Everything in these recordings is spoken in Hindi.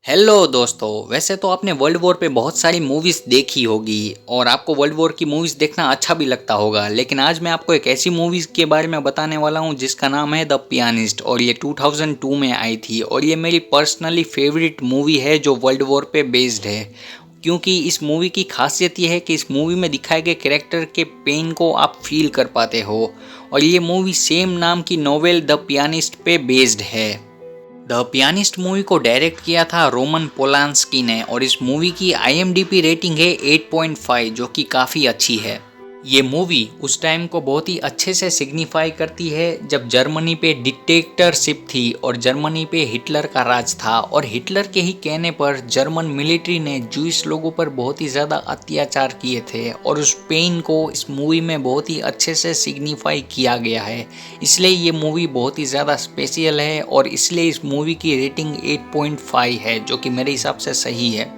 हेलो दोस्तों। वैसे तो आपने वर्ल्ड वॉर पे बहुत सारी मूवीज़ देखी होगी और आपको वर्ल्ड वॉर की मूवीज़ देखना अच्छा भी लगता होगा, लेकिन आज मैं आपको एक ऐसी मूवीज़ के बारे में बताने वाला हूँ जिसका नाम है द पियानिस्ट और ये 2002 में आई थी और ये मेरी पर्सनली फेवरेट मूवी है जो वर्ल्ड वॉर पे बेस्ड है। क्योंकि इस मूवी की खासियत ये है कि इस मूवी में दिखाए गए कैरेक्टर के पेन को आप फील कर पाते हो और ये मूवी सेम नाम की नॉवेल द पियानिस्ट पे बेस्ड है। द पियानिस्ट मूवी को डायरेक्ट किया था रोमन पोलांस्की ने और इस मूवी की IMDb रेटिंग है 8.5 जो कि काफ़ी अच्छी है। ये मूवी उस टाइम को बहुत ही अच्छे से सिग्निफाई करती है जब जर्मनी पे डिक्टेटरशिप थी और जर्मनी पे हिटलर का राज था और हिटलर के ही कहने पर जर्मन मिलिट्री ने जूइश लोगों पर बहुत ही ज़्यादा अत्याचार किए थे और उस पेन को इस मूवी में बहुत ही अच्छे से सिग्निफाई किया गया है। इसलिए ये मूवी बहुत ही ज़्यादा स्पेशल है और इसलिए इस मूवी की रेटिंग 8.5 है जो कि मेरे हिसाब से सही है।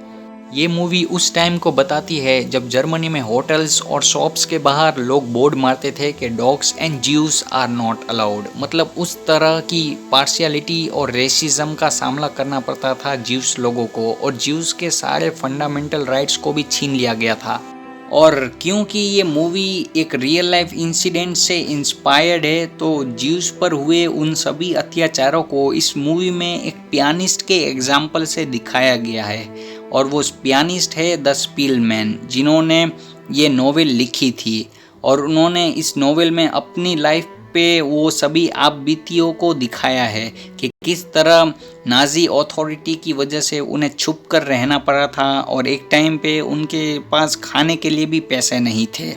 ये मूवी उस टाइम को बताती है जब जर्मनी में होटल्स और शॉप्स के बाहर लोग बोर्ड मारते थे कि dogs and juice are not allowed. मतलब उस तरह की पार्शियलिटी और रेसिज्म का सामना करना पड़ता था ज्यूस लोगों को और ज्यूस के सारे फंडामेंटल राइट्स को भी छीन लिया गया था। और क्योंकि ये मूवी एक रियल लाइफ इंसिडेंट से इंस्पायर्ड है तो ज्यूस पर हुए उन सभी अत्याचारों को इस मूवी में एक पियानिस्ट के एग्जाम्पल से दिखाया गया है और वो पियानिस्ट है द स्पीलमैन जिन्होंने ये नोवेल लिखी थी और उन्होंने इस नोवेल में अपनी लाइफ पे वो सभी आप बीतियों को दिखाया है कि किस तरह नाजी अथॉरिटी की वजह से उन्हें छुप कर रहना पड़ा था और एक टाइम पे उनके पास खाने के लिए भी पैसे नहीं थे।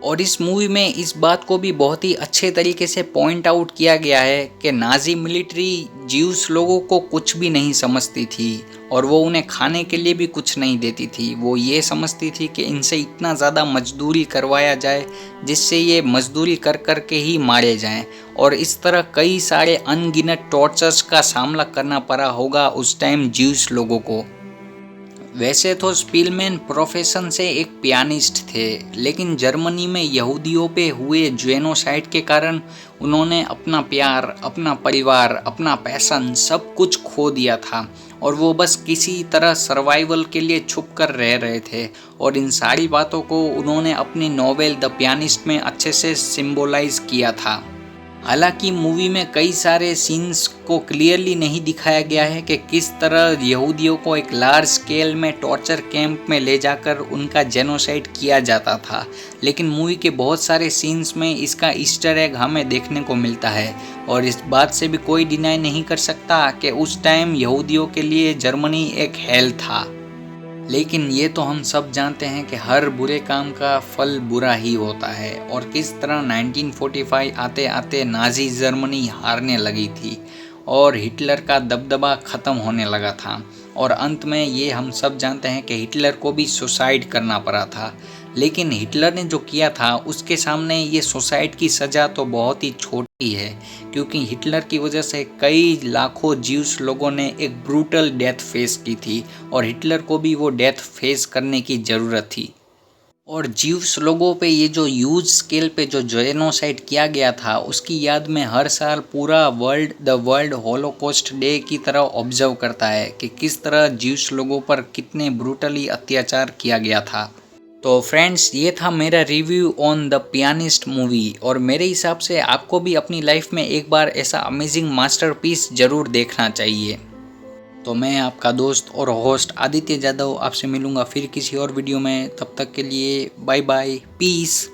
और इस मूवी में इस बात को भी बहुत ही अच्छे तरीके से पॉइंट आउट किया गया है कि नाजी मिलिट्री ज्यूस लोगों को कुछ भी नहीं समझती थी और वो उन्हें खाने के लिए भी कुछ नहीं देती थी। वो ये समझती थी कि इनसे इतना ज़्यादा मजदूरी करवाया जाए जिससे ये मजदूरी कर कर के ही मारे जाएं और इस तरह कई सारे अनगिनत टॉर्चर्स का सामना करना पड़ा होगा उस टाइम ज्यूस लोगों को। वैसे तो स्पीलमैन प्रोफेशन से एक पियानिस्ट थे, लेकिन जर्मनी में यहूदियों पे हुए जेनोसाइड के कारण उन्होंने अपना प्यार, अपना परिवार, अपना पैशन सब कुछ खो दिया था और वो बस किसी तरह सर्वाइवल के लिए छुप कर रह रहे थे और इन सारी बातों को उन्होंने अपनी नॉवेल द पियानिस्ट में अच्छे से सिंबलाइज किया था। हालांकि मूवी में कई सारे सीन्स को क्लियरली नहीं दिखाया गया है कि किस तरह यहूदियों को एक लार्ज स्केल में टॉर्चर कैंप में ले जाकर उनका जेनोसाइड किया जाता था, लेकिन मूवी के बहुत सारे सीन्स में इसका ईस्टर एग हमें देखने को मिलता है और इस बात से भी कोई डिनाई नहीं कर सकता कि उस टाइम यहूदियों के लिए जर्मनी एक हेल था। लेकिन ये तो हम सब जानते हैं कि हर बुरे काम का फल बुरा ही होता है और किस तरह 1945 आते आते नाजी जर्मनी हारने लगी थी और हिटलर का दबदबा ख़त्म होने लगा था और अंत में ये हम सब जानते हैं कि हिटलर को भी सुसाइड करना पड़ा था। लेकिन हिटलर ने जो किया था उसके सामने ये सुसाइड की सज़ा तो बहुत ही छोटी है, क्योंकि हिटलर की वजह से कई लाखों ज्यूस लोगों ने एक ब्रूटल डेथ फेस की थी और हिटलर को भी वो डेथ फेस करने की ज़रूरत थी। और ज्यूस लोगों पे ये जो ह्यूज स्केल पे जो जेनोसाइड किया गया था उसकी याद में हर साल पूरा world the world Holocaust day की तरह ऑब्जर्व करता है कि किस तरह ज्यूस लोगों पर कितने ब्रूटली अत्याचार किया गया था। तो फ्रेंड्स, ये था मेरा review on the pianist movie और मेरे हिसाब से आपको भी अपनी लाइफ में एक बार ऐसा अमेजिंग मास्टरपीस ज़रूर देखना चाहिए। तो मैं आपका दोस्त और होस्ट आदित्य जादव आपसे मिलूंगा फिर किसी और वीडियो में। तब तक के लिए बाय बाय, पीस।